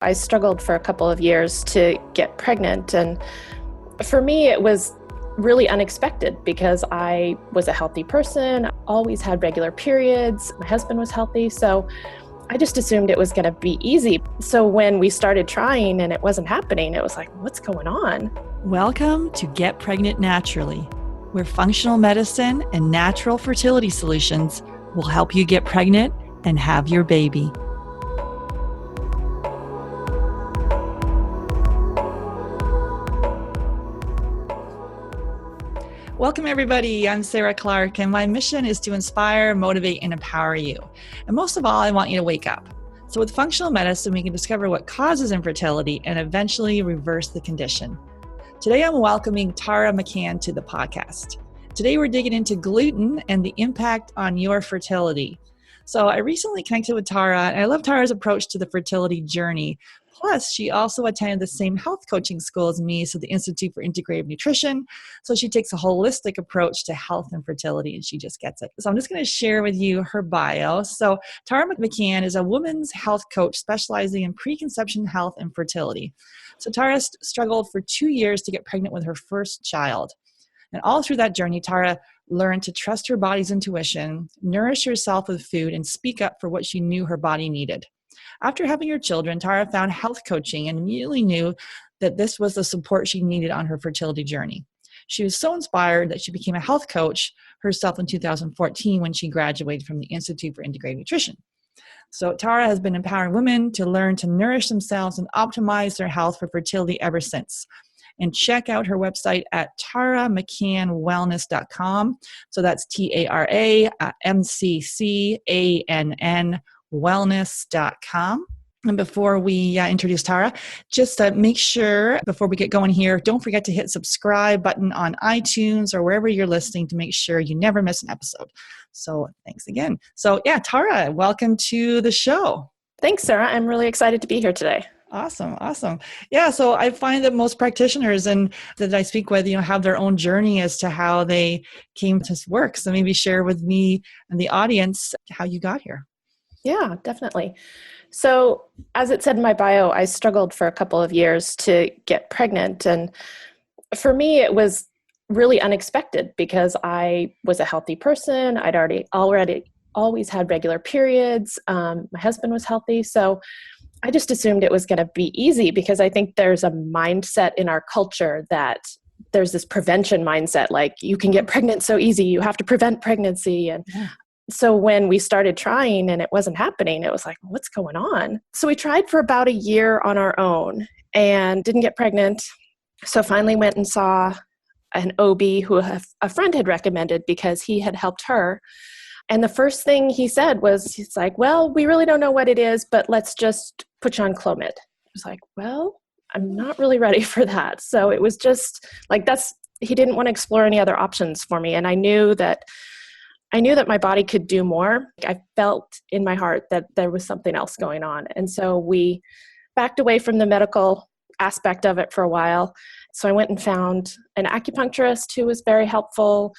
I struggled for a couple of years to get pregnant, and for me it was really unexpected because I was a healthy person, always had regular periods, my husband was healthy, so I just assumed it was going to be easy. So when we started trying and it wasn't happening, it was like, what's going on? Welcome to Get Pregnant Naturally, where functional medicine and natural fertility solutions will help you get pregnant and have your baby. Welcome, everybody. I'm Sarah Clark, and my mission is to inspire, motivate, and empower you. And most of all, I want you to wake up. So with functional medicine, we can discover what causes infertility and eventually reverse the condition. Today, I'm welcoming Tara McCann to the podcast. Today, we're digging into gluten and the impact on your fertility. So I recently connected with Tara, and I love Tara's approach to the fertility journey. Plus, she also attended the same health coaching school as me, so the Institute for Integrative Nutrition. So she takes a holistic approach to health and fertility, and she just gets it. So I'm just going to share with you her bio. So Tara McCann is a women's health coach specializing in preconception health and fertility. So Tara struggled for 2 years to get pregnant with her first child. And all through that journey, Tara learned to trust her body's intuition, nourish herself with food, and speak up for what she knew her body needed. After having her children, Tara found health coaching and immediately knew that this was the support she needed on her fertility journey. She was so inspired that she became a health coach herself in 2014 when she graduated from the Institute for Integrative Nutrition. So Tara has been empowering women to learn to nourish themselves and optimize their health for fertility ever since. And check out her website at taramccannwellness.com. So that's TARAMCCANN wellness.com. And before we introduce Tara, just make sure before we get going here, don't forget to hit subscribe button on iTunes or wherever you're listening to make sure you never miss an episode. So thanks again. So Tara, welcome to the show. Thanks, Sarah. I'm really excited to be here today. Awesome. Yeah, so I find that most practitioners and that I speak with, have their own journey as to how they came to work. So maybe share with me and the audience how you got here. Yeah, definitely. So as it said in my bio, I struggled for a couple of years to get pregnant. And for me, it was really unexpected because I was a healthy person. I'd already always had regular periods. My husband was healthy. So I just assumed it was going to be easy because I think there's a mindset in our culture that there's this prevention mindset, like you can get pregnant so easy, you have to prevent pregnancy. And so when we started trying and it wasn't happening, it was like, what's going on? So we tried for about a year on our own and didn't get pregnant. So finally went and saw an OB who a friend had recommended because he had helped her. And the first thing he said was, he's like, well, we really don't know what it is, but let's just put you on Clomid. I was like, well, I'm not really ready for that. So it was just like, he didn't want to explore any other options for me. And I knew that my body could do more. I felt in my heart that there was something else going on. And so we backed away from the medical aspect of it for a while. So I went and found an acupuncturist who was very helpful.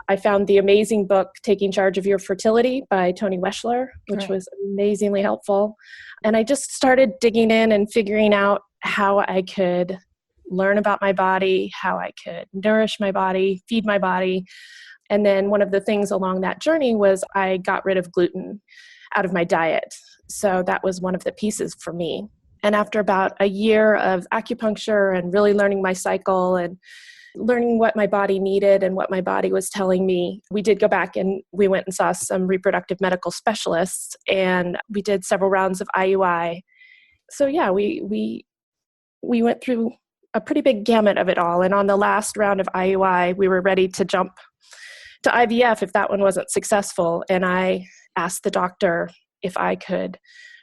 I found the amazing book, Taking Charge of Your Fertility by Toni Weschler, which was amazingly helpful. And I just started digging in and figuring out how I could learn about my body, how I could nourish my body, feed my body. And then one of the things along that journey was I got rid of gluten out of my diet. So that was one of the pieces for me. And after about a year of acupuncture and really learning my cycle and learning what my body needed and what my body was telling me, we did go back and we went and saw some reproductive medical specialists and we did several rounds of IUI. So we went through a pretty big gamut of it all. And on the last round of IUI, we were ready to jump to IVF if that one wasn't successful. And I asked the doctor if I could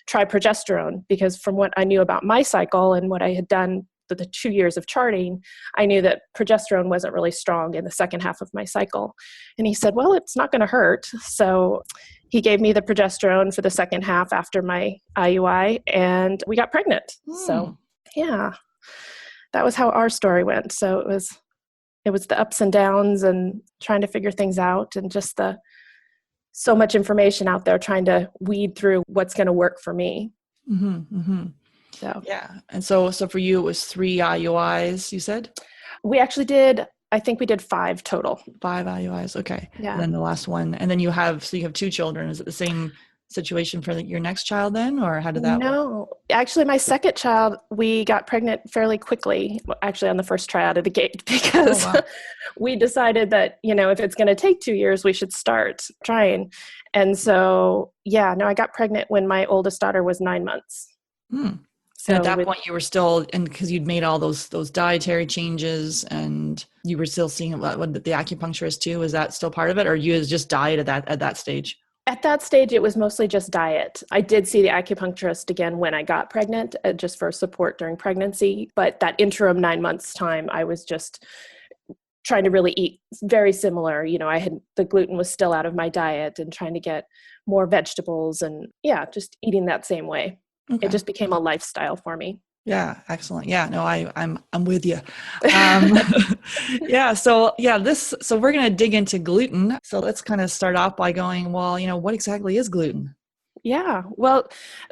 try progesterone because from what I knew about my cycle and what I had done the 2 years of charting, I knew that progesterone wasn't really strong in the second half of my cycle. And he said, well, it's not going to hurt. So he gave me the progesterone for the second half after my IUI and we got pregnant. So that was how our story went. So it was the ups and downs and trying to figure things out and just so much information out there trying to weed through what's going to work for me. Mm-hmm, mm-hmm. So Yeah. And so for you, it was 3 IUIs, you said? we actually did, I think we did 5 total. 5 IUIs. Okay. And Yeah. then the last one. And then you have 2 children. Is it the same situation for your next child then? Or how did that work? No, actually, my second child, we got pregnant fairly quickly, well, actually on the first try out of the gate, Oh, because wow. we decided that, if it's going to take 2 years, we should start trying. And so, yeah, no, I got pregnant when my oldest daughter was 9 months. Hmm. And at So that with point, you were still, and because you'd made all those dietary changes, and you were still seeing what the acupuncturist too. Is that still part of it, or you just diet at that stage? At that stage, it was mostly just diet. I did see the acupuncturist again when I got pregnant, just for support during pregnancy. But that interim 9 months time, I was just trying to really eat very similar. The gluten was still out of my diet and trying to get more vegetables and, yeah, just eating that same way. It Okay. just became a lifestyle for me. Yeah, excellent. Yeah, no, I'm with you. Um, yeah, so we're gonna dig into gluten. So let's kind of start off by going, well, what exactly is gluten? Yeah, well,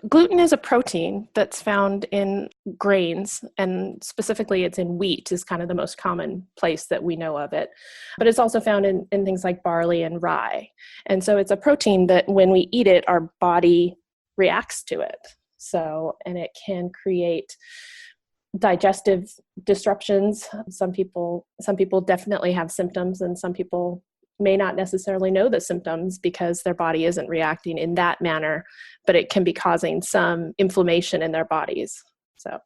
gluten is a protein that's found in grains, and specifically it's in wheat is kind of the most common place that we know of it. But it's also found in things like barley and rye. And so it's a protein that when we eat it, our body reacts to it. So, and it can create digestive disruptions. Some people definitely have symptoms, and some people may not necessarily know the symptoms because their body isn't reacting in that manner, but it can be causing some inflammation in their bodies. So,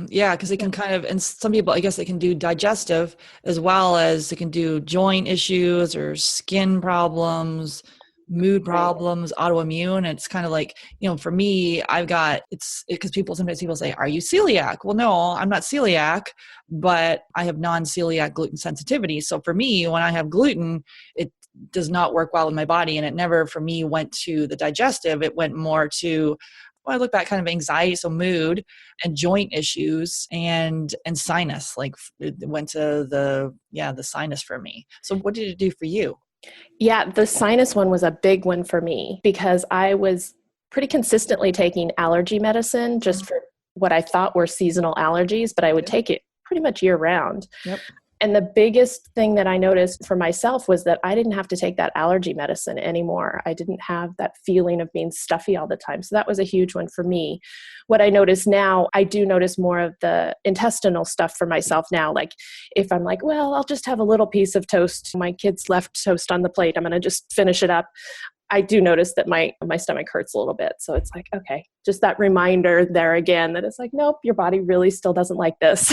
Yeah, because it yeah. can kind of, and some people, I guess, they can do digestive as well as it can do joint issues or skin problems, mood Right. problems, autoimmune. And it's kind of like, for me, it's because sometimes people say, are you celiac? Well, no, I'm not celiac, but I have non-celiac gluten sensitivity. So for me, when I have gluten, it does not work well in my body. And it never, for me, went to the digestive. It went more to, well, I look back, kind of anxiety, so mood and joint issues and sinus. Like it went to the sinus for me. So what did it do for you? Yeah, the sinus one was a big one for me because I was pretty consistently taking allergy medicine just Mhm. for what I thought were seasonal allergies, but I would Yeah. take it pretty much year round. Yep. And the biggest thing that I noticed for myself was that I didn't have to take that allergy medicine anymore. I didn't have that feeling of being stuffy all the time. So that was a huge one for me. What I notice now, I do notice more of the intestinal stuff for myself now. Like if I'm like, well, I'll just have a little piece of toast. My kids left toast on the plate. I'm going to just finish it up. I do notice that my stomach hurts a little bit. So it's like, okay, just that reminder there again that it's like, nope, your body really still doesn't like this.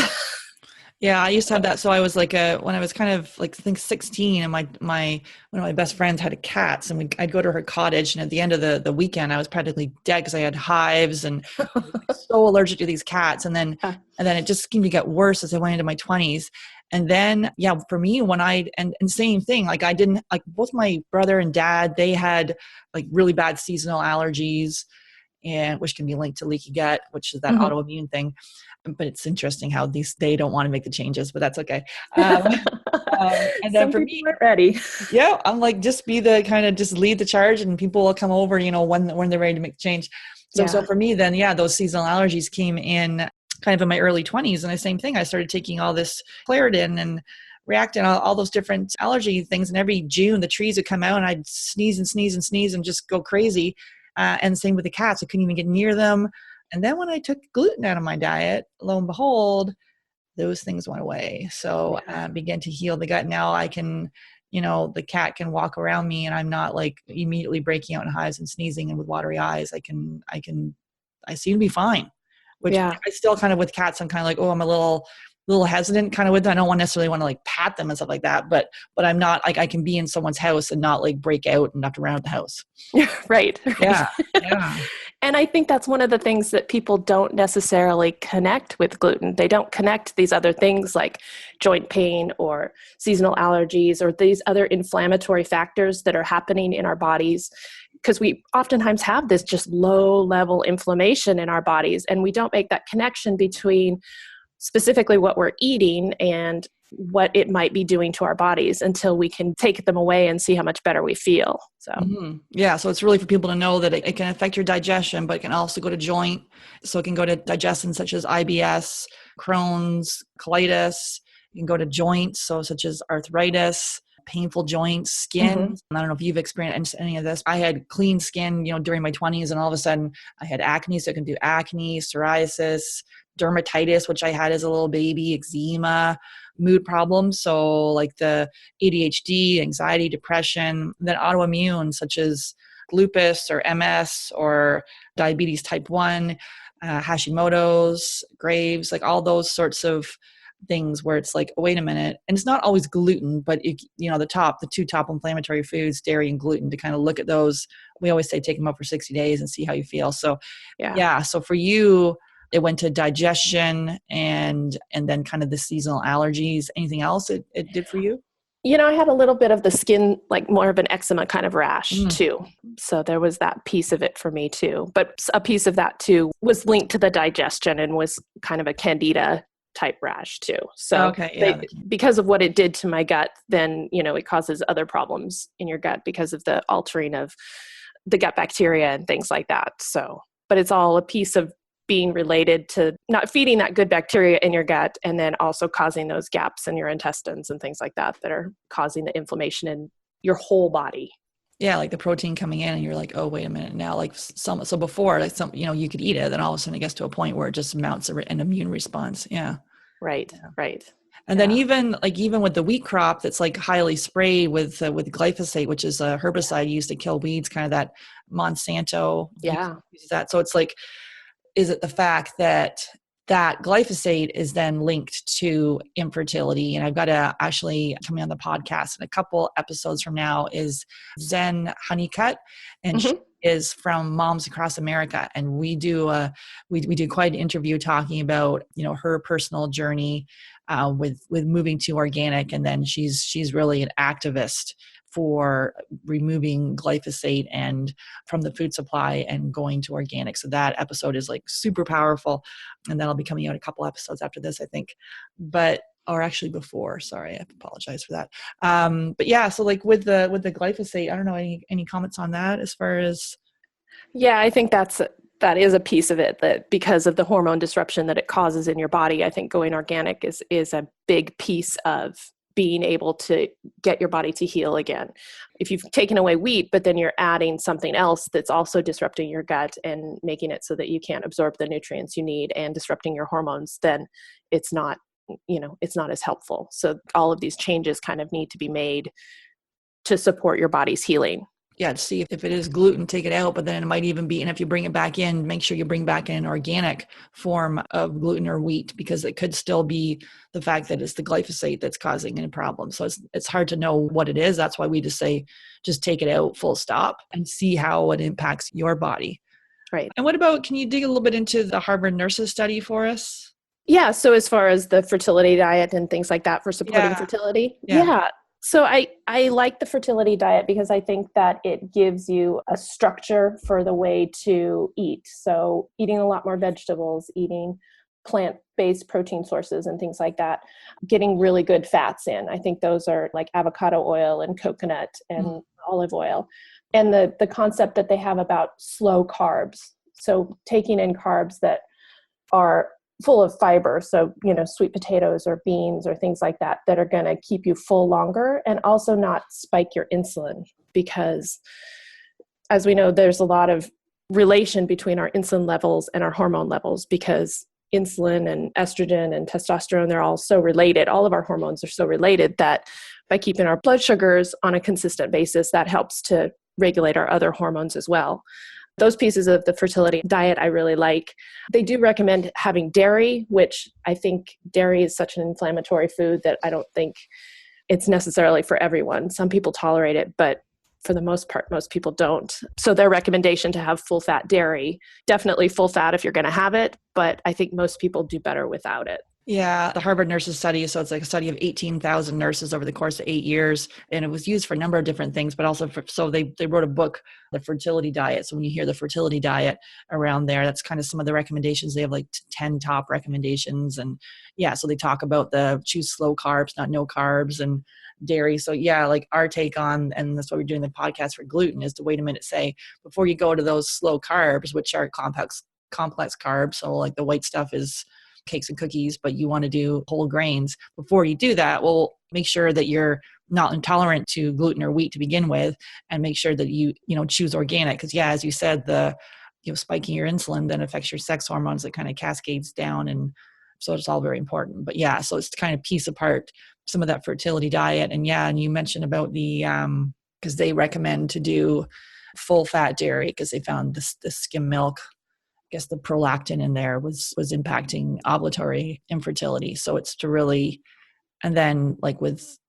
Yeah, I used to have that. So I was like when I was kind of like, I think 16, and my one of my best friends had a cat, and I'd go to her cottage, and at the end of the weekend, I was practically dead because I had hives and I was like so allergic to these cats. And then it just seemed to get worse as I went into my 20s. And then, yeah, for me, and same thing, like I didn't, like both my brother and dad, they had like really bad seasonal allergies, and which can be linked to leaky gut, which is that Mhm. autoimmune thing. But it's interesting how they don't want to make the changes, but that's okay. Um, and then Some for people me, aren't ready. yeah, I'm like, just be the kind of just lead the charge, and people will come over, when they're ready to make the change. So Yeah. for me, then, yeah, those seasonal allergies came in kind of in my early 20s, and the same thing. I started taking all this Claritin and Reactin, all those different allergy things, and every June the trees would come out, and I'd sneeze and sneeze and sneeze and just go crazy. And same with the cats, I couldn't even get near them. And then when I took gluten out of my diet, lo and behold, those things went away. So Yeah. began to heal the gut. Now I can, the cat can walk around me, and I'm not like immediately breaking out in hives and sneezing and with watery eyes. I seem to be fine. Which Yeah. I still kind of, with cats, I'm kind of like, oh, I'm a little hesitant kind of with them. I don't necessarily want to like pat them and stuff like that, but I'm not like, I can be in someone's house and not like break out and have to run out the house. Right. Right. Yeah. Yeah. And I think that's one of the things that people don't necessarily connect with gluten. They don't connect these other things like joint pain or seasonal allergies or these other inflammatory factors that are happening in our bodies, because we oftentimes have this just low level inflammation in our bodies, and we don't make that connection between specifically what we're eating and what it might be doing to our bodies until we can take them away and see how much better we feel. So, Yeah. So it's really for people to know that it can affect your digestion, but it can also go to joint. So it can go to digestion such as IBS, Crohn's, colitis. It can go to joints, so such as arthritis, painful joints, skin. I don't know if you've experienced any of this. I had clean skin, during my 20s, and all of a sudden I had acne. So it can do acne, psoriasis, dermatitis, which I had as a little baby, eczema, mood problems. So like the ADHD, anxiety, depression, then autoimmune such as lupus or MS or diabetes type 1, Hashimoto's, Graves, like all those sorts of things where it's like, oh, wait a minute. And it's not always gluten, but the two top inflammatory foods, dairy and gluten, to kind of look at those. We always say take them up for 60 days and see how you feel. So yeah. So for you, it went to digestion and then kind of the seasonal allergies. Anything else it did for you? I had a little bit of the skin, like more of an eczema kind of rash too. So there was that piece of it for me too. But a piece of that too was linked to the digestion and was kind of a candida type rash too. So because of what it did to my gut, then, it causes other problems in your gut because of the altering of the gut bacteria and things like that. So, but it's all a piece of being related to not feeding that good bacteria in your gut and then also causing those gaps in your intestines and things like that are causing the inflammation in your whole body. Yeah, like the protein coming in and you're like, oh, wait a minute now. Like so before, like you could eat it, then all of a sudden it gets to a point where it just mounts an immune response. Yeah. Right. And then even with the wheat crop that's like highly sprayed with glyphosate, which is a herbicide used to kill weeds, kind of that Monsanto uses that. So it's like, is it the fact that glyphosate is then linked to infertility? And I've got to actually coming on the podcast in a couple episodes from now is Zen Honeycutt, and she is from Moms Across America, and we do quite an interview talking about her personal journey with moving to organic, and then she's really an activist for removing glyphosate and from the food supply and going to organic. So that episode is like super powerful, and that'll be coming out a couple episodes after this, I think, or actually before. Sorry, I apologize for that. But yeah, so like with the glyphosate, I don't know, any comments on that as far as? Yeah, I think that is a piece of it, that because of the hormone disruption that it causes in your body, I think going organic is a big piece of being able to get your body to heal again. If you've taken away wheat, but then you're adding something else that's also disrupting your gut and making it so that you can't absorb the nutrients you need and disrupting your hormones, then it's not as helpful. So all of these changes kind of need to be made to support your body's healing. Yeah, to see if it is gluten, take it out, but then it might even be, and if you bring it back in, make sure you bring back in an organic form of gluten or wheat, because it could still be the fact that it's the glyphosate that's causing any problem. So it's hard to know what it is. That's why we just say, just take it out, full stop, and see how it impacts your body. Right. And what about, can you dig a little bit into the Harvard nurses study for us? Yeah. So as far as the fertility diet and things like that for supporting fertility. Yeah. So I like the fertility diet because I think that it gives you a structure for the way to eat. So eating a lot more vegetables, eating plant-based protein sources and things like that, getting really good fats in. I think those are like avocado oil and coconut and olive oil. And the concept that they have about slow carbs. So taking in carbs that are full of fiber. So, sweet potatoes or beans or things like that are going to keep you full longer and also not spike your insulin, because as we know, there's a lot of relation between our insulin levels and our hormone levels, because insulin and estrogen and testosterone, they're all so related. All of our hormones are so related that by keeping our blood sugars on a consistent basis, that helps to regulate our other hormones as well. Those pieces of the fertility diet I really like. They do recommend having dairy, which I think dairy is such an inflammatory food that I don't think it's necessarily for everyone. Some people tolerate it, but for the most part, most people don't. So their recommendation to have full fat dairy, definitely full fat if you're going to have it, but I think most people do better without it. Yeah, the Harvard Nurses Study. So it's like a study of 18,000 nurses over the course of 8 years. And it was used for a number of different things, but also so they wrote a book, The Fertility Diet. So when you hear the fertility diet around there, that's kind of some of the recommendations. They have like 10 top recommendations. And yeah, so they talk about the choose slow carbs, not no carbs, and dairy. So yeah, like our take on, and that's why we're doing the podcast for gluten, is to wait a minute, say, before you go to those slow carbs, which are complex carbs. So like the white stuff is cakes and cookies, but you want to do whole grains. Before you do that, well, make sure that you're not intolerant to gluten or wheat to begin with, and make sure that you choose organic. Because yeah, as you said, the spiking your insulin then affects your sex hormones. That kind of cascades down, and so it's all very important. But yeah, so it's to kind of piece apart some of that fertility diet. And yeah, and you mentioned about the because they recommend to do full fat dairy because they found the skim milk, guess the prolactin in there was impacting ovulatory infertility. So it's to really, and then like with,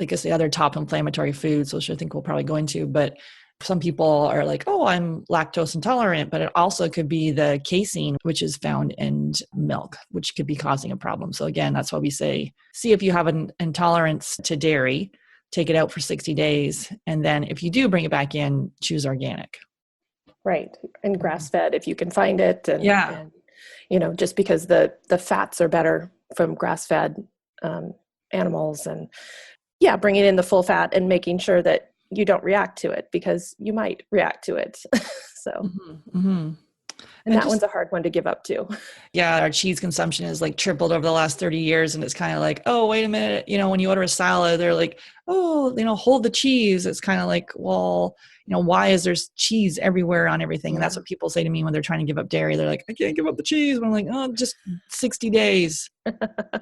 I guess, the other top inflammatory foods, which I think we'll probably go into, but some people are like, oh, I'm lactose intolerant, but it also could be the casein, which is found in milk, which could be causing a problem. So again, that's why we say, see if you have an intolerance to dairy, take it out for 60 days. And then if you do bring it back in, choose organic. Right. And grass fed if you can find it. Yeah. And just because the fats are better from grass fed animals, and yeah, bringing in the full fat and making sure that you don't react to it, because you might react to it. So, Mm-hmm, mm-hmm. and that one's a hard one to give up too. Yeah, our cheese consumption has like tripled over the last 30 years. And it's kind of like, oh, wait a minute. When you order a salad, they're like, oh, hold the cheese. It's kind of like, well, why is there cheese everywhere on everything? And that's what people say to me when they're trying to give up dairy. They're like, I can't give up the cheese. And I'm like, oh, just 60 days.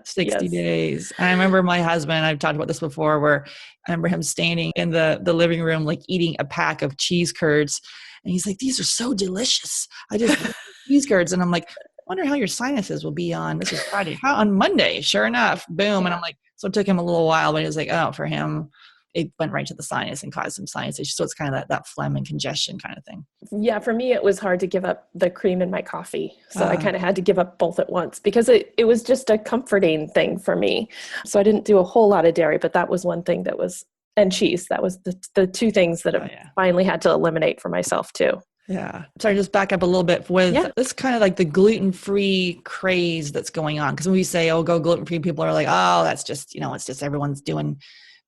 60 Yes. days. And I remember my husband, I've talked about this before, where I remember him standing in the living room, like eating a pack of cheese curds. And he's like, these are so delicious. I just love cheese curds. And I'm like, I wonder how your sinuses will be on, this is Friday, how on Monday. Sure enough, boom. Yeah. And I'm like, so it took him a little while, but he was like, oh, for him, it went right to the sinus and caused some sinus issues. So it's kind of that phlegm and congestion kind of thing. Yeah, for me, it was hard to give up the cream in my coffee. So I kind of had to give up both at once, because it was just a comforting thing for me. So I didn't do a whole lot of dairy, but that was one thing that was, and cheese. That was the two things that I finally had to eliminate for myself too. Yeah. Sorry, just back up a little bit with this kind of like the gluten-free craze that's going on. Because when we say, oh, go gluten-free, people are like, oh, that's just, it's just everyone's doing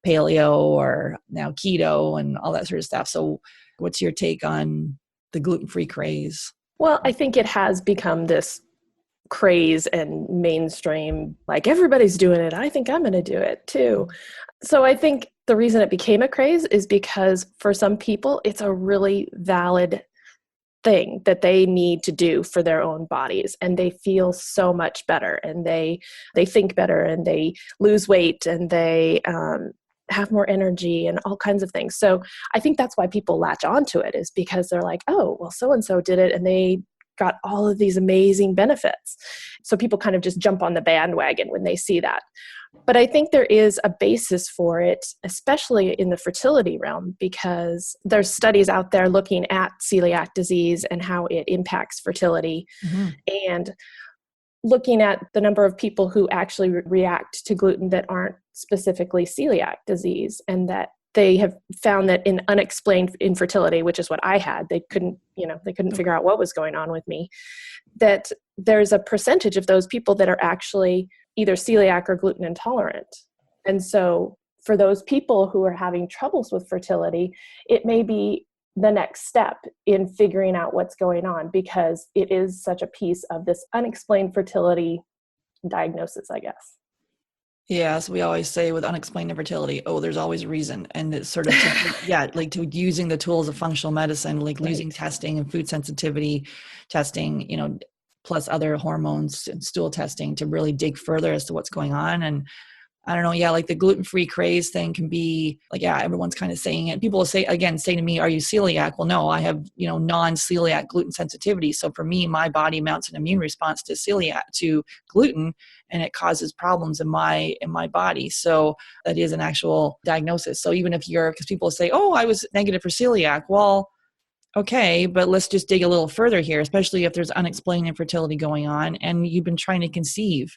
paleo or now keto and all that sort of stuff. So what's your take on the gluten-free craze? Well, I think it has become this craze and mainstream, like everybody's doing it. I think I'm going to do it too. So I think the reason it became a craze is because for some people, it's a really valid thing that they need to do for their own bodies, and they feel so much better, and they think better, and they lose weight, and they have more energy and all kinds of things. So I think that's why people latch onto it, is because they're like, oh, well, so-and-so did it and they got all of these amazing benefits. So people kind of just jump on the bandwagon when they see that. But I think there is a basis for it, especially in the fertility realm, because there's studies out there looking at celiac disease and how it impacts fertility, and looking at the number of people who actually react to gluten that aren't specifically celiac disease, and that they have found that in unexplained infertility, which is what I had, they couldn't figure out what was going on with me, that there's a percentage of those people that are actually either celiac or gluten intolerant. And so for those people who are having troubles with fertility, it may be the next step in figuring out what's going on, because it is such a piece of this unexplained fertility diagnosis, I guess. Yeah, so we always say with unexplained infertility, oh, there's always a reason. And it's sort of, to using the tools of functional medicine, like using testing and food sensitivity testing, plus other hormones and stool testing to really dig further as to what's going on. And I don't know, like the gluten-free craze thing can be like, everyone's kind of saying it. People will say to me, are you celiac? Well, no, I have, non-celiac gluten sensitivity. So for me, my body mounts an immune response to gluten, and it causes problems in my body. So that is an actual diagnosis. So even if because people say, oh, I was negative for celiac. Well, okay, but let's just dig a little further here, especially if there's unexplained infertility going on and you've been trying to conceive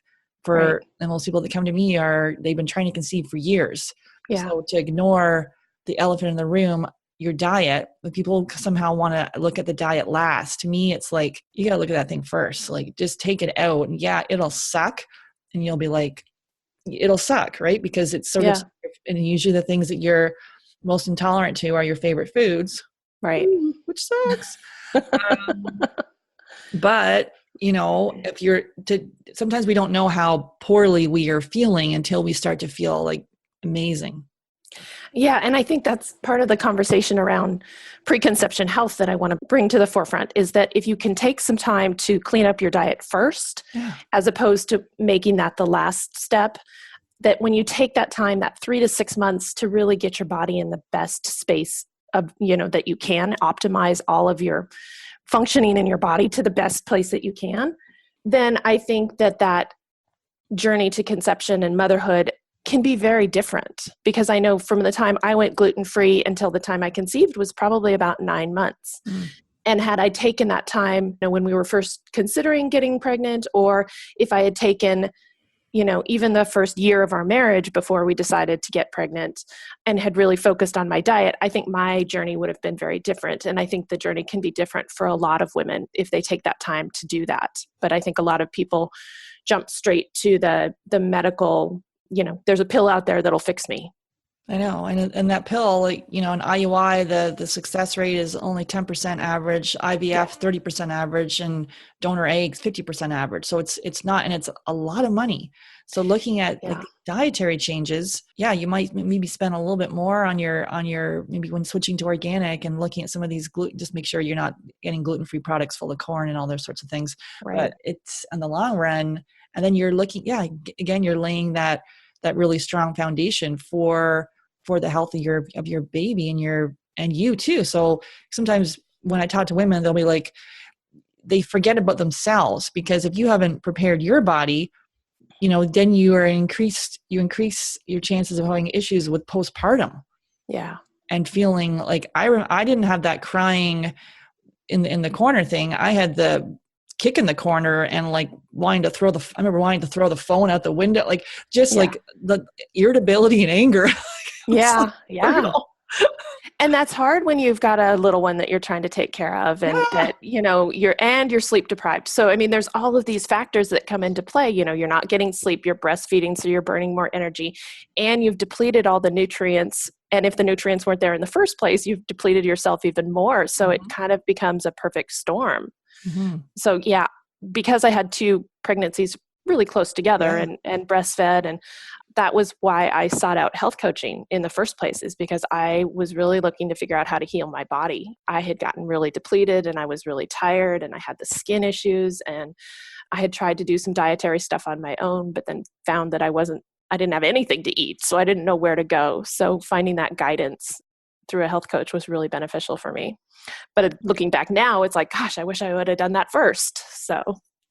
Right. and most people that come to me they've been trying to conceive for years. Yeah. So to ignore the elephant in the room, your diet, but people somehow want to look at the diet last. To me, it's like, you got to look at that thing first. Like, just take it out, and yeah, it'll suck. And you'll be like, it'll suck, right? Because it's sort of, Yeah. and usually the things that you're most intolerant to are your favorite foods, Right. which sucks. But if sometimes we don't know how poorly we are feeling until we start to feel like amazing. Yeah, and I think that's part of the conversation around preconception health that I want to bring to the forefront, is that if you can take some time to clean up your diet first, Yeah. as opposed to making that the last step, that when you take that time, that 3 to 6 months, to really get your body in the best space of, that you can optimize all of your functioning in your body to the best place that you can, then I think that journey to conception and motherhood can be very different, because I know from the time I went gluten-free until the time I conceived was probably about 9 months. And had I taken that time, when we were first considering getting pregnant, or if I had taken, even the first year of our marriage before we decided to get pregnant, and had really focused on my diet, I think my journey would have been very different. And I think the journey can be different for a lot of women if they take that time to do that. But I think a lot of people jump straight to the medical, there's a pill out there that'll fix me. I know. And that pill, like, an IUI, the success rate is only 10% average, IVF, 30% average, and donor eggs, 50% average. So it's not, and it's a lot of money. So looking at like dietary changes, you might maybe spend a little bit more on your, maybe when switching to organic and looking at some of these just make sure you're not getting gluten-free products full of corn and all those sorts of things. Right. But it's in the long run. And then you're looking, again, you're laying that really strong foundation for the health of your baby and you too. So sometimes when I talk to women, they'll be like, they forget about themselves, because if you haven't prepared your body, then you increase your chances of having issues with postpartum. Yeah. And feeling like I didn't have that crying in the corner thing. I had the kick in the corner and like I remember wanting to throw the phone out the window, like like the irritability and anger. Yeah. Yeah. And that's hard when you've got a little one that you're trying to take care of, and that, you're sleep deprived. So, I mean, there's all of these factors that come into play. You're not getting sleep, you're breastfeeding, so you're burning more energy, and you've depleted all the nutrients. And if the nutrients weren't there in the first place, you've depleted yourself even more. So it kind of becomes a perfect storm. So because I had 2 pregnancies really close together and breastfed, and that was why I sought out health coaching in the first place, is because I was really looking to figure out how to heal my body. I had gotten really depleted, and I was really tired, and I had the skin issues, and I had tried to do some dietary stuff on my own, but then found that I didn't have anything to eat, so I didn't know where to go. So finding that guidance through a health coach was really beneficial for me. But looking back now, it's like, gosh, I wish I would have done that first. So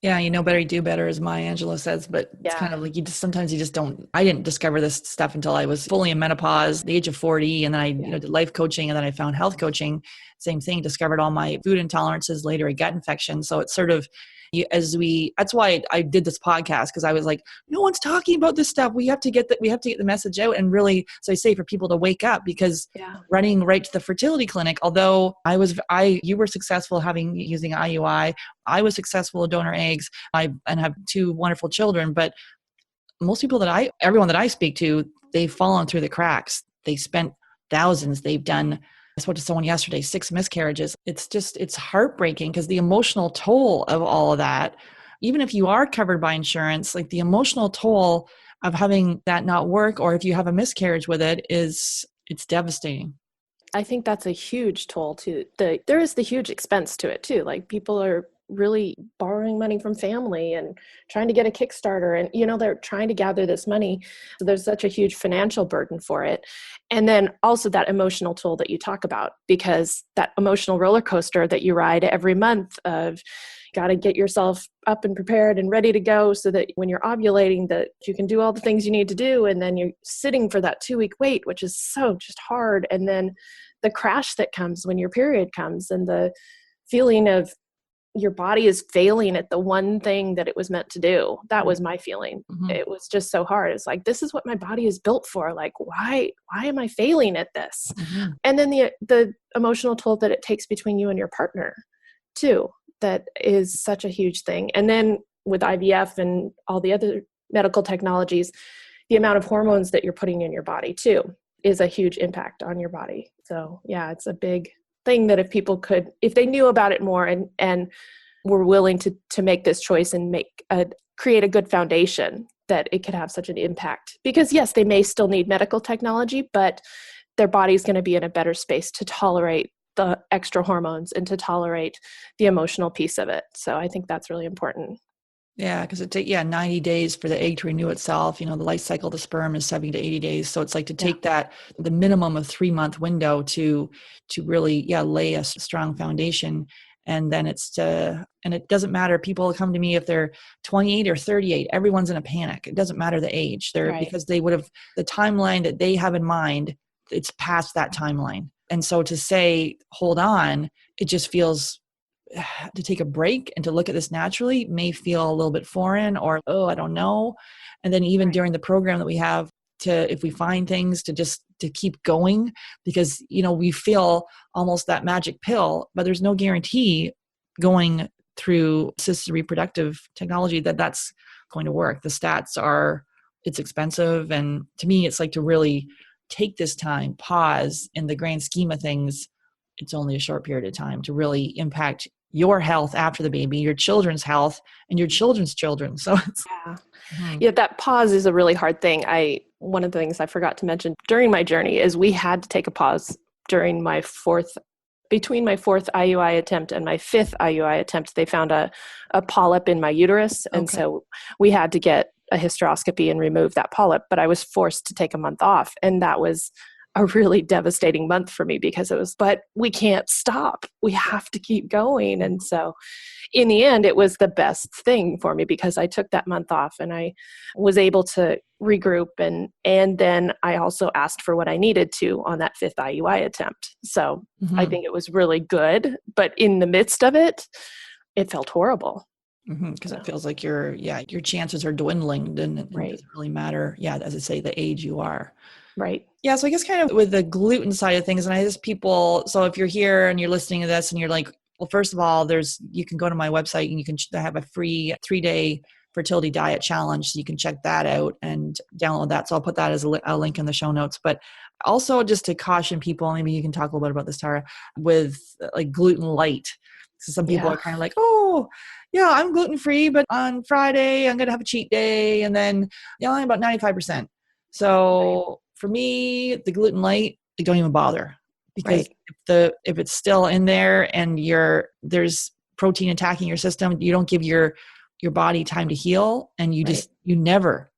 yeah, better, you do better, as Maya Angelou says, but it's kind of like sometimes you just don't. I didn't discover this stuff until I was fully in menopause, the age of 40, and then I did life coaching, and then I found health coaching. Same thing, discovered all my food intolerances, later a gut infection. So it's sort of, that's why I did this podcast, because I was like, no one's talking about this stuff. We have to get the message out, and really, so I say for people to wake up, because running right to the fertility clinic, although you were successful using IUI, I was successful with donor eggs, and have 2 wonderful children, but most people everyone that I speak to, they've fallen through the cracks. They spent thousands. They've done, I spoke to someone yesterday, 6 miscarriages. It's heartbreaking, because the emotional toll of all of that, even if you are covered by insurance, like the emotional toll of having that not work, or if you have a miscarriage with it's devastating. I think that's a huge toll too. There is the huge expense to it too. Like, people are really borrowing money from family and trying to get a Kickstarter, and they're trying to gather this money. So there's such a huge financial burden for it. And then also that emotional toll that you talk about, because that emotional roller coaster that you ride every month of, got to get yourself up and prepared and ready to go, so that when you're ovulating, that you can do all the things you need to do. And then you're sitting for that 2-week wait, which is so just hard. And then the crash that comes when your period comes, and the feeling of your body is failing at the one thing that it was meant to do. That was my feeling. Mm-hmm. It was just so hard. It's like, this is what my body is built for. Like, why am I failing at this? Mm-hmm. And then the emotional toll that it takes between you and your partner too, that is such a huge thing. And then with IVF and all the other medical technologies, the amount of hormones that you're putting in your body too is a huge impact on your body. So yeah, it's a big thing that if they knew about it more and were willing to make this choice and create a good foundation, that it could have such an impact. Because yes, they may still need medical technology, but their body's going to be in a better space to tolerate the extra hormones and to tolerate the emotional piece of it. So I think that's really important. Yeah, because it takes 90 days for the egg to renew itself. The life cycle of the sperm is 70 to 80 days. So it's like to take the minimum of 3-month window to really lay a strong foundation. And then and it doesn't matter. People come to me if they're 28 or 38, everyone's in a panic. It doesn't matter the age. Because they would have the timeline that they have in mind, it's past that timeline. And so to say, hold on, it just feels to take a break and to look at this naturally may feel a little bit foreign or, oh, I don't know. And then even during the program that we have if we find things to keep going, because, we feel almost that magic pill, but there's no guarantee going through assisted reproductive technology that that's going to work. The stats are, it's expensive. And to me, it's like to really take this time, pause in the grand scheme of things. It's only a short period of time to really impact your health after the baby, your children's health, and your children's children. So it's, that pause is a really hard thing. One of the things I forgot to mention during my journey is we had to take a pause during between my fourth IUI attempt and my fifth IUI attempt. They found a polyp in my uterus. And so we had to get a hysteroscopy and remove that polyp, but I was forced to take a month off. And that was a really devastating month for me because but we can't stop. We have to keep going. And so in the end, it was the best thing for me because I took that month off and I was able to regroup. And then I also asked for what I needed to on that fifth IUI attempt. So I think it was really good, but in the midst of it, it felt horrible. Because it feels like your chances are dwindling and it doesn't really matter. Yeah. As I say, the age you are. Right. Yeah. So I guess kind of with the gluten side of things, and so if you're here and you're listening to this and you're like, well, first of all, you can go to my website and you can have a free 3-day fertility diet challenge. So you can check that out and download that. So I'll put that as a link in the show notes. But also just to caution people, maybe you can talk a little bit about this, Tara, with like gluten light. So some people are kind of like, oh, yeah, I'm gluten-free, but on Friday, I'm going to have a cheat day. And then I'm about 95%. So for me, the gluten light, don't even bother. Because if it's still in there and there's protein attacking your system, you don't give your body time to heal, and you never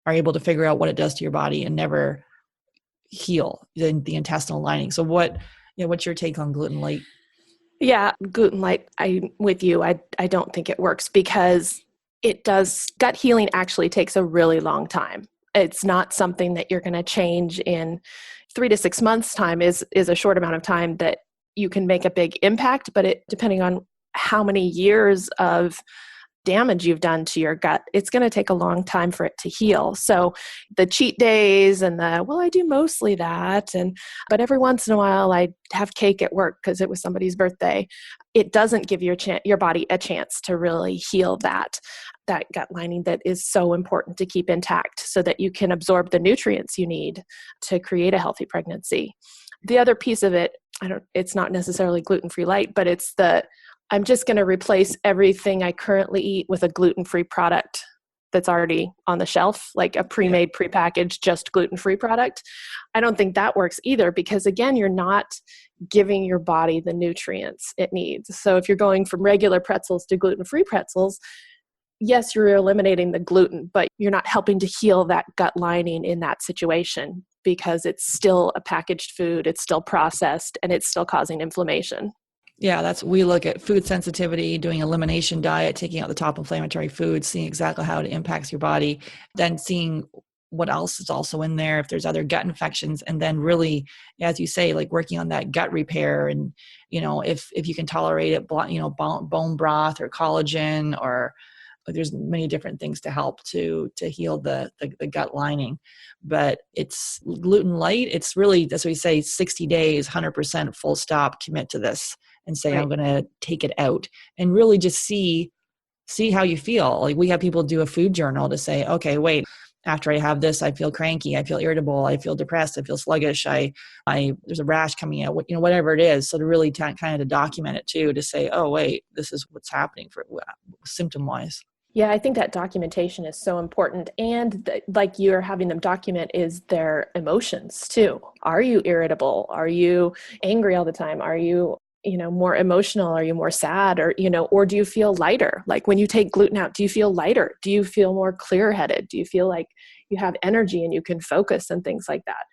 are able to figure out what it does to your body and never heal the intestinal lining. So what's your take on gluten light? Yeah, gluten light, I'm with you. I don't think it works because gut healing actually takes a really long time. It's not something that you're going to change in 3 to 6 months time is a short amount of time that you can make a big impact, but depending on how many years of damage you've done to your gut, it's going to take a long time for it to heal. So the cheat days and I do mostly that. But every once in a while I have cake at work because it was somebody's birthday. It doesn't give your body a chance to really heal that gut lining that is so important to keep intact so that you can absorb the nutrients you need to create a healthy pregnancy. The other piece of it, it's not necessarily gluten-free light, but it's I'm just going to replace everything I currently eat with a gluten-free product that's already on the shelf, like a pre-made, prepackaged, just gluten-free product. I don't think that works either because, again, you're not giving your body the nutrients it needs. So if you're going from regular pretzels to gluten-free pretzels, yes, you're eliminating the gluten, but you're not helping to heal that gut lining in that situation because it's still a packaged food, it's still processed, and it's still causing inflammation. Yeah, we look at food sensitivity, doing elimination diet, taking out the top inflammatory foods, seeing exactly how it impacts your body, then seeing what else is also in there, if there's other gut infections, and then really, as you say, like working on that gut repair. And, if you can tolerate it, bone broth or collagen, or there's many different things to help to heal the gut lining. But it's gluten light. It's really, as we say, 60 days, 100% full stop, commit to this and say, Right. I'm going to take it out and really just see how you feel. Like we have people do a food journal to say, okay, wait, after I have this, I feel cranky, I feel irritable, I feel depressed, I feel sluggish, I there's a rash coming out, whatever it is. So to really kind of to document it too, to say, oh wait, this is what's happening for symptom wise. Yeah, I think that documentation is so important. And like you're having them document is their emotions too. Are you irritable? Are you angry all the time? Are you, more emotional? Are you more sad? Or do you feel lighter? Like when you take gluten out, do you feel lighter? Do you feel more clear headed? Do you feel like you have energy and you can focus and things like that?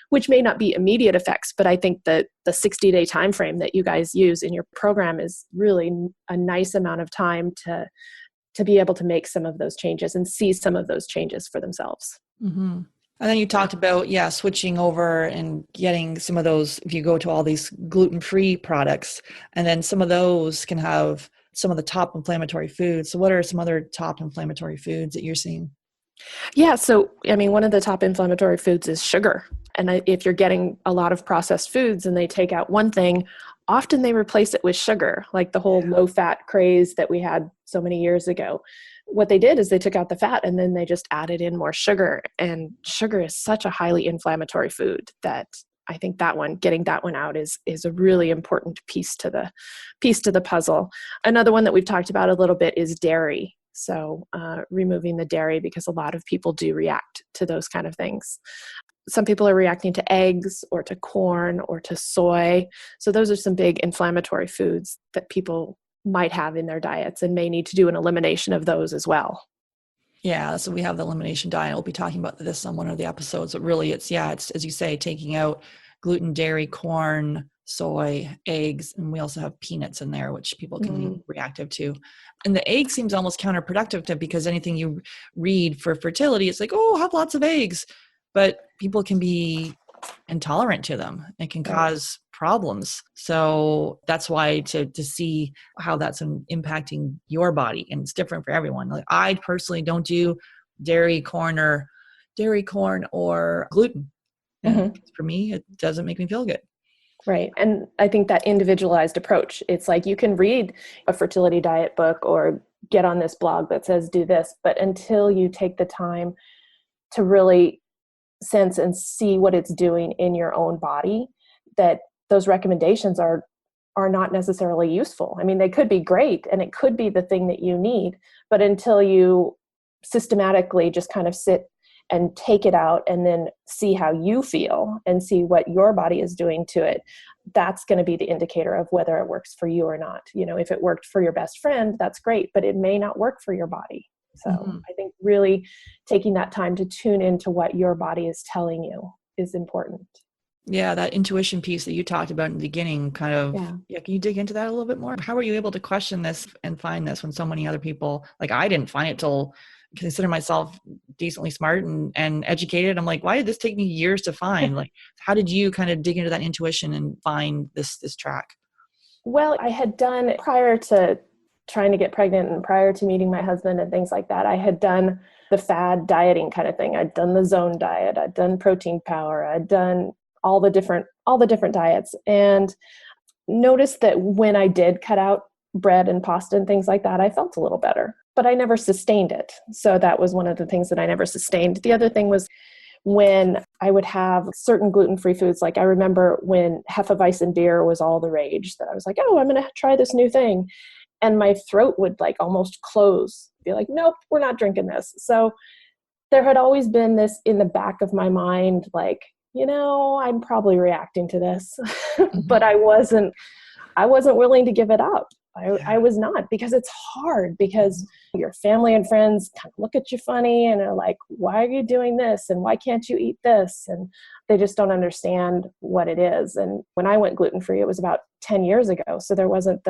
Which may not be immediate effects, but I think that the 60-day time frame that you guys use in your program is really a nice amount of time to be able to make some of those changes and see some of those changes for themselves. Mm-hmm. And then you talked about, switching over and getting some of those, if you go to all these gluten-free products, and then some of those can have some of the top inflammatory foods. So what are some other top inflammatory foods that you're seeing? Yeah. So, one of the top inflammatory foods is sugar. And if you're getting a lot of processed foods and they take out one thing, often they replace it with sugar, like the whole low fat craze that we had so many years ago. What they did is they took out the fat and then they just added in more sugar. And sugar is such a highly inflammatory food that I think getting that one out is a really important piece to the puzzle. Another one that we've talked about a little bit is dairy. So removing the dairy, because a lot of people do react to those kind of things. Some people are reacting to eggs or to corn or to soy. So those are some big inflammatory foods that people might have in their diets and may need to do an elimination of those as well. Yeah, so we have the elimination diet. We'll be talking about this on one of the episodes, but really it's as you say, taking out gluten, dairy, corn, soy, eggs, and we also have peanuts in there, which people can be reactive to. And the egg seems almost counterproductive because anything you read for fertility, it's like, oh, have lots of eggs. But people can be intolerant to them. It can cause problems. So that's why to see how that's impacting your body, and it's different for everyone. Like I personally don't do dairy, corn, or gluten. And for me, it doesn't make me feel good. Right. And I think that individualized approach, it's like you can read a fertility diet book or get on this blog that says do this, but until you take the time to really sense and see what it's doing in your own body, that those recommendations are not necessarily useful. I mean, they could be great and it could be the thing that you need, but until you systematically just kind of sit and take it out and then see how you feel and see what your body is doing to it, that's going to be the indicator of whether it works for you or not. If it worked for your best friend, that's great, but it may not work for your body. So I think really taking that time to tune into what your body is telling you is important. Yeah, that intuition piece that you talked about in the beginning, kind of, can you dig into that a little bit more? How were you able to question this and find this when so many other people, like I didn't find it till consider myself decently smart and educated. I'm like, why did this take me years to find? Like, how did you kind of dig into that intuition and find this track? Well, I had done prior to trying to get pregnant and prior to meeting my husband and things like that, I had done the fad dieting kind of thing. I'd done the zone diet. I'd done protein power. I'd done all the different diets, and noticed that when I did cut out bread and pasta and things like that, I felt a little better, but I never sustained it. So that was one of the things that I never sustained. The other thing was when I would have certain gluten-free foods. Like I remember when Hefeweizen beer was all the rage, that I was like, oh, I'm going to try this new thing. And my throat would like almost close, be like, nope, we're not drinking this. So there had always been this in the back of my mind, like, I'm probably reacting to this, but I wasn't willing to give it up. I was not, because it's hard, because your family and friends kind of look at you funny and are like, why are you doing this? And why can't you eat this? And they just don't understand what it is. And when I went gluten-free, it was about 10 years ago. So there wasn't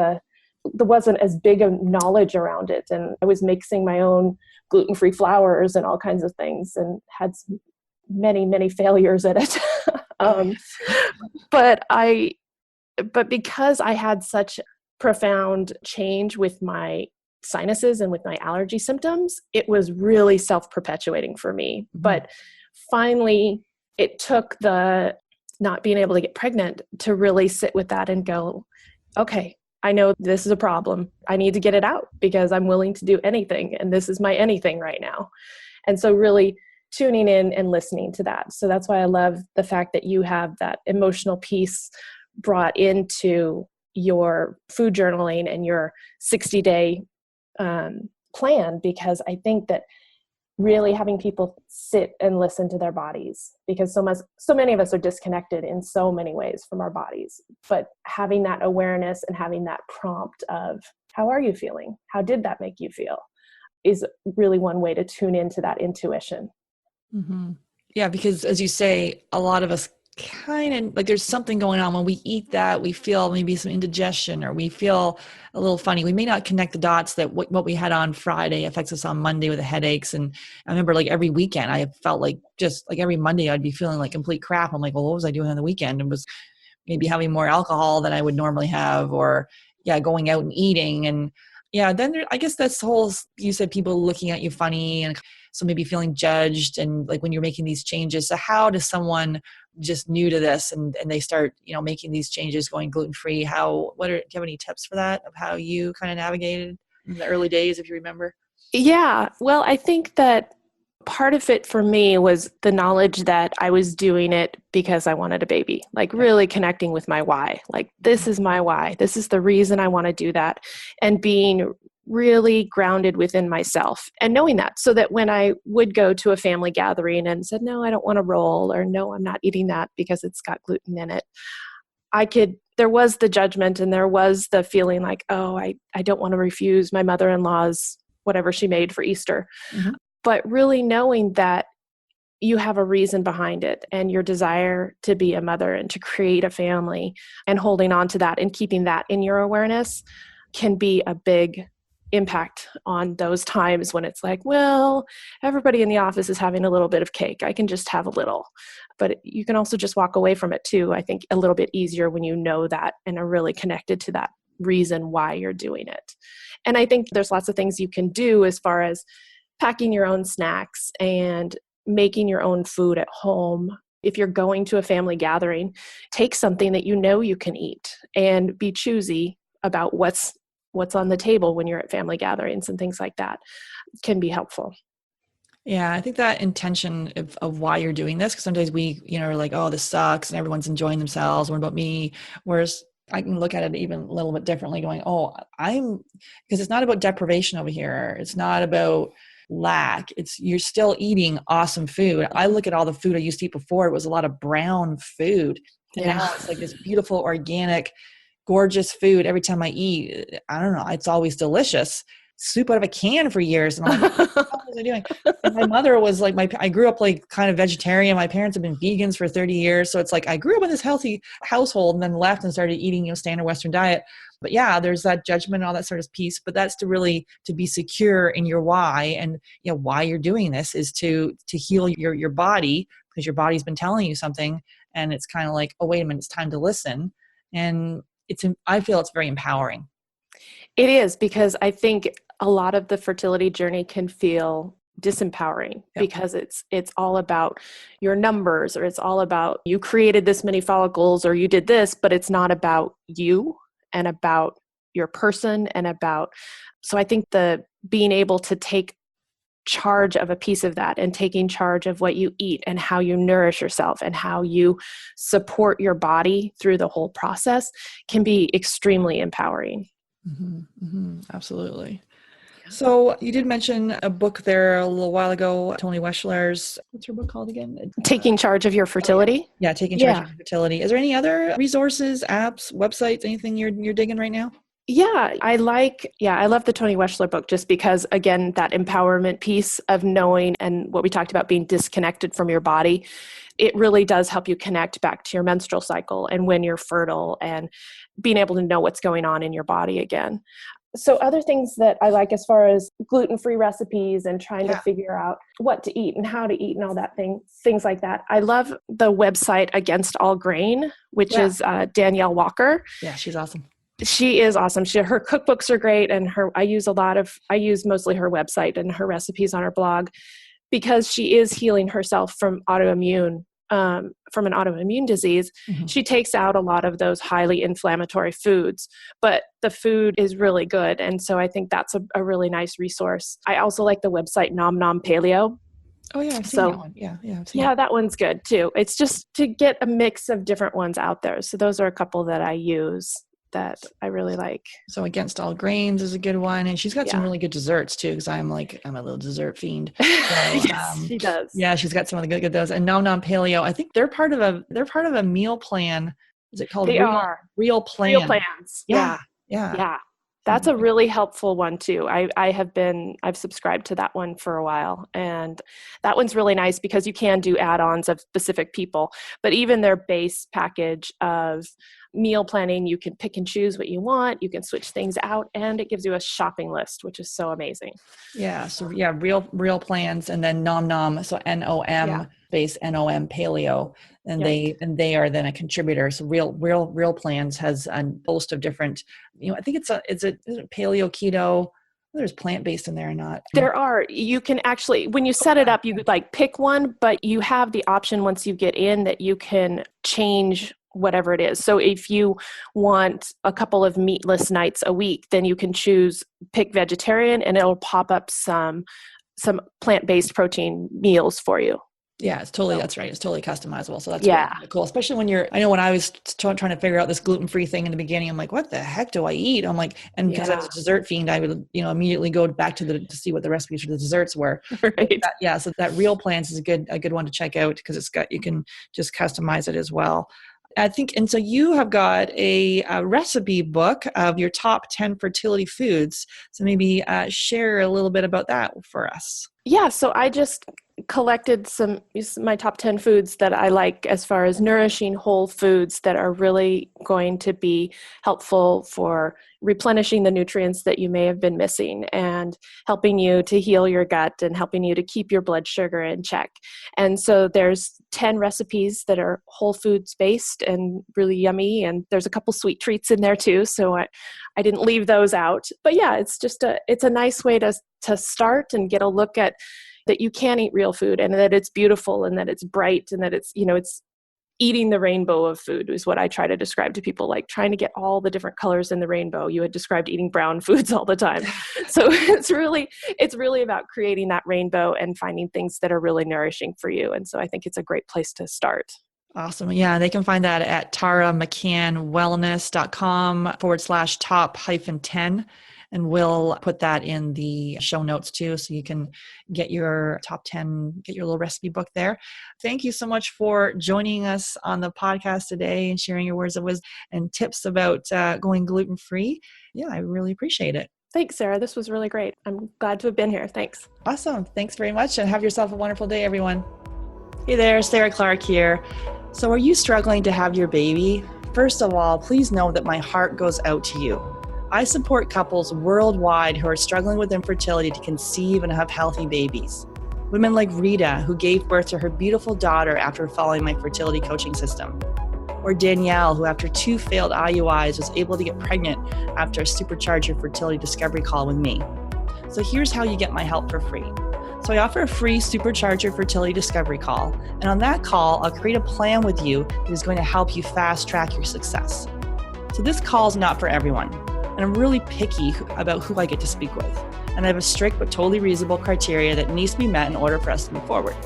as big of knowledge around it. And I was mixing my own gluten-free flours and all kinds of things, and had some many, many failures at it. Oh, um, yes. but because I had such profound change with my sinuses and with my allergy symptoms, it was really self-perpetuating for me. Mhm. But finally, it took the not being able to get pregnant to really sit with that and go, okay, I know this is a problem. I need to get it out because I'm willing to do anything. And this is my anything right now. And so really tuning in and listening to that. So that's why I love the fact that you have that emotional piece brought into your food journaling and your 60-day plan, because I think that really having people sit and listen to their bodies, because so many of us are disconnected in so many ways from our bodies, but having that awareness and having that prompt of how are you feeling? How did that make you feel? Is really one way to tune into that intuition. Mm-hmm. Yeah, because as you say, a lot of us kind of like there's something going on when we eat that we feel maybe some indigestion or we feel a little funny. We may not connect the dots that what we had on Friday affects us on Monday with the headaches. And I remember like every weekend I felt like just like every Monday I'd be feeling like complete crap. I'm like, well, what was I doing on the weekend? And was maybe having more alcohol than I would normally have, or yeah, going out and eating. And yeah, then I guess that's the whole, you said people looking at you funny. And so maybe feeling judged. And like when you're making these changes, so how does someone just new to this and they start, making these changes, going gluten-free, do you have any tips for that of how you kind of navigated in the early days, if you remember? Yeah, well, I think that part of it for me was the knowledge that I was doing it because I wanted a baby, like Yeah. really connecting with my why. Like, this is my why. This is the reason I want to do that. And being really grounded within myself and knowing that, so that when I would go to a family gathering and said, no, I don't want a roll, or no, I'm not eating that because it's got gluten in it, there was the judgment and there was the feeling like, oh, I don't want to refuse my mother-in-law's whatever she made for Easter. Mhm. But really knowing that you have a reason behind it and your desire to be a mother and to create a family, and holding on to that and keeping that in your awareness can be a big impact on those times when it's like, well, everybody in the office is having a little bit of cake. I can just have a little. But you can also just walk away from it too, I think, a little bit easier when you know that and are really connected to that reason why you're doing it. And I think there's lots of things you can do as far as packing your own snacks and making your own food at home. If you're going to a family gathering, take something that you know you can eat and be choosy about what's on the table when you're at family gatherings, and things like that can be helpful. Yeah, I think that intention of why you're doing this, because sometimes we, are like, oh, this sucks and everyone's enjoying themselves. What about me? Whereas I can look at it even a little bit differently, going, oh, because it's not about deprivation over here. It's not about lack. You're still eating awesome food. I look at all the food I used to eat before. It was a lot of brown food. And Yeah. now it's like this beautiful, organic, gorgeous food. Every time I eat, I don't know, it's always delicious. Soup out of a can for years. And I'm like, what the hell was I doing? And my mother was like, I grew up like kind of vegetarian. My parents have been vegans for 30 years. So it's like, I grew up in this healthy household and then left and started eating, standard Western diet. But yeah, there's that judgment and all that sort of piece, but that's to be secure in your why. And, why you're doing this is to heal your body, because your body's been telling you something. And it's kind of like, oh, wait a minute, it's time to listen. And I feel it's very empowering. It is, because I think a lot of the fertility journey can feel disempowering, Yep. because it's all about your numbers, or it's all about you created this many follicles, or you did this, but it's not about you and about your person and about. So I think the being able to take charge of a piece of that, and taking charge of what you eat and how you nourish yourself and how you support your body through the whole process, can be extremely empowering. Mm-hmm, mm-hmm, absolutely. So you did mention a book there a little while ago, Tony Weschler's, what's her book called again? Taking charge of your Oh yeah. fertility. Yeah, taking charge of Yeah. your fertility. Is there any other resources, apps, websites, anything you're digging right now? I love the Tony Weschler book, just because, again, that empowerment piece of knowing, and what we talked about, being disconnected from your body, it really does help you connect back to your menstrual cycle and when you're fertile, and being able to know what's going on in your body again. So other things that I like as far as gluten-free recipes and trying to Yeah. figure out what to eat and how to eat and all that things like that. I love the website Against All Grain, which is Danielle Walker. Yeah, she's awesome. She is awesome. Her cookbooks are great, and I use mostly her website and her recipes on her blog because she is healing herself from an autoimmune disease. Mm-hmm. She takes out a lot of those highly inflammatory foods, but the food is really good. And so I think that's a really nice resource. I also like the website Nom Nom Paleo. Oh yeah, I've seen that one. Yeah, I've seen that one's good too. It's just to get a mix of different ones out there. So those are a couple that I use that I really like. So Against All Grains is a good one. And she's got some really good desserts too, because I'm a little dessert fiend. So, yes, she does. Yeah, she's got some of the good those. And Nom Nom Paleo, I think they're part of a meal plan. Is it called Real Plan? Real Plans. Yeah. That's a really helpful one too. I've subscribed to that one for a while, and that one's really nice because you can do add-ons of specific people, but even their base package of meal planning, you can pick and choose what you want. You can switch things out, and it gives you a shopping list, which is so amazing. Yeah. So Real Plans, and then Nom Nom. So NOM space NOM Paleo, and they are then a contributor. So Real Plans has a host of different. I think it's a paleo, keto. There's plant-based in there or not? There are. You can actually, when you set it up, you could pick one, but you have the option once you get in that you can change whatever it is. So if you want a couple of meatless nights a week, then you can pick vegetarian, and it'll pop up some plant-based protein meals for you. Yeah, that's right. It's totally customizable. So that's really cool. Especially when I know when I was trying to figure out this gluten-free thing in the beginning, I'm like, what the heck do I eat? I'm like, and because I was a dessert fiend, I would, immediately go back to see what the recipes for the desserts were. Right. So that Real Plans is a good one to check out because you can just customize it as well. I think, and so you have got a recipe book of your top 10 fertility foods. So maybe share a little bit about that for us. Yeah, so I just collected my top 10 foods that I like as far as nourishing whole foods that are really going to be helpful for replenishing the nutrients that you may have been missing and helping you to heal your gut and helping you to keep your blood sugar in check. And so there's 10 recipes that are whole foods based and really yummy. And there's a couple sweet treats in there too. So I didn't leave those out. But yeah, it's a nice way to start and get a look at that you can eat real food and that it's beautiful and that it's bright and that it's, it's eating the rainbow of food is what I try to describe to people, like trying to get all the different colors in the rainbow. You had described eating brown foods all the time. So it's really about creating that rainbow and finding things that are really nourishing for you. And so I think it's a great place to start. Awesome. Yeah. They can find that at taramccannwellness.com/top-10. And we'll put that in the show notes too. So you can get your top 10, get your little recipe book there. Thank you so much for joining us on the podcast today and sharing your words of wisdom and tips about going gluten-free. Yeah, I really appreciate it. Thanks, Sarah. This was really great. I'm glad to have been here. Thanks. Awesome. Thanks very much. And have yourself a wonderful day, everyone. Hey there, Sarah Clark here. So are you struggling to have your baby? First of all, please know that my heart goes out to you. I support couples worldwide who are struggling with infertility to conceive and have healthy babies. Women like Rita, who gave birth to her beautiful daughter after following my fertility coaching system. Or Danielle, who after 2 failed IUIs was able to get pregnant after a supercharge your fertility discovery call with me. So here's how you get my help for free. So I offer a free Supercharge Your Fertility Discovery call. And on that call, I'll create a plan with you that is going to help you fast track your success. So this call is not for everyone. And I'm really picky about who I get to speak with. And I have a strict but totally reasonable criteria that needs to be met in order for us to move forward.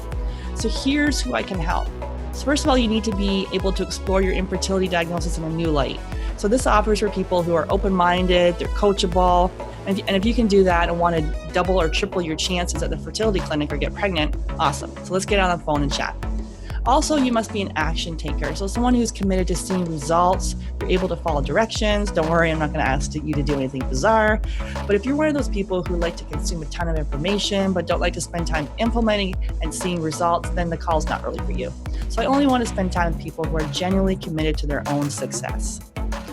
So here's who I can help. So first of all, you need to be able to explore your infertility diagnosis in a new light. So this offers for people who are open-minded, they're coachable, and if you can do that and want to double or triple your chances at the fertility clinic or get pregnant, awesome. So let's get on the phone and chat. Also, you must be an action taker. So someone who's committed to seeing results, you're able to follow directions. Don't worry, I'm not going to ask you to do anything bizarre. But if you're one of those people who like to consume a ton of information, but don't like to spend time implementing and seeing results, then the call's not really for you. So I only want to spend time with people who are genuinely committed to their own success.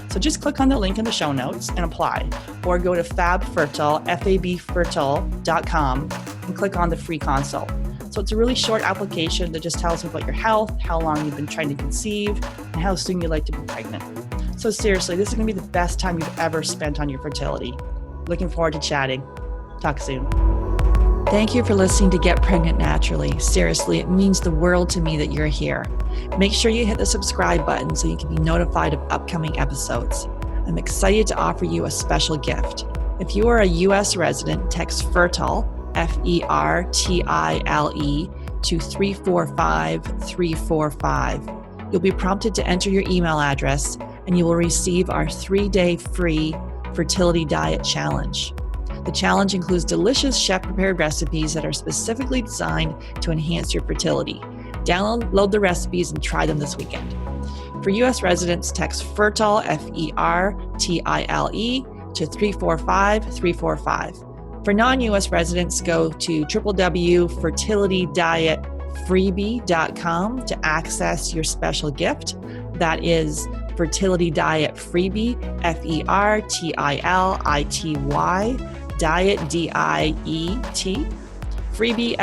So So just click on the link in the show notes and apply, or go to fabfertile.com and click on the free consult. So it's a really short application that just tells you about your health, how long you've been trying to conceive, and how soon you'd like to be pregnant. So seriously, this is going to be the best time you've ever spent on your fertility. Looking forward to chatting. Talk soon. Thank you for listening to Get Pregnant Naturally. Seriously, it means the world to me that you're here. Make sure you hit the subscribe button so you can be notified of upcoming episodes. I'm excited to offer you a special gift. If you are a U.S. resident, text FERTILE, FERTILE, to 345345. You'll be prompted to enter your email address and you will receive our 3-day free Fertility Diet Challenge. The challenge includes delicious chef-prepared recipes that are specifically designed to enhance your fertility. Download the recipes and try them this weekend. For U.S. residents, text FERTILE, FERTILE, to 345345. For non-U.S. residents, go to www.fertilitydietfreebie.com to access your special gift. That is Fertility Diet Freebie, FERTILITY, Diet, DIET, freebie,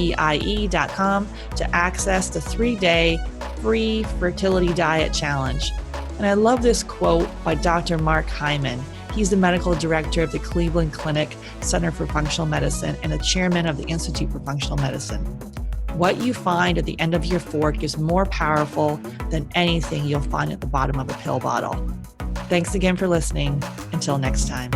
FREEBIE.com to access the 3-day free Fertility Diet Challenge. And I love this quote by Dr. Mark Hyman. He's the medical director of the Cleveland Clinic Center for Functional Medicine and the chairman of the Institute for Functional Medicine. What you find at the end of your fork is more powerful than anything you'll find at the bottom of a pill bottle. Thanks again for listening. Until next time.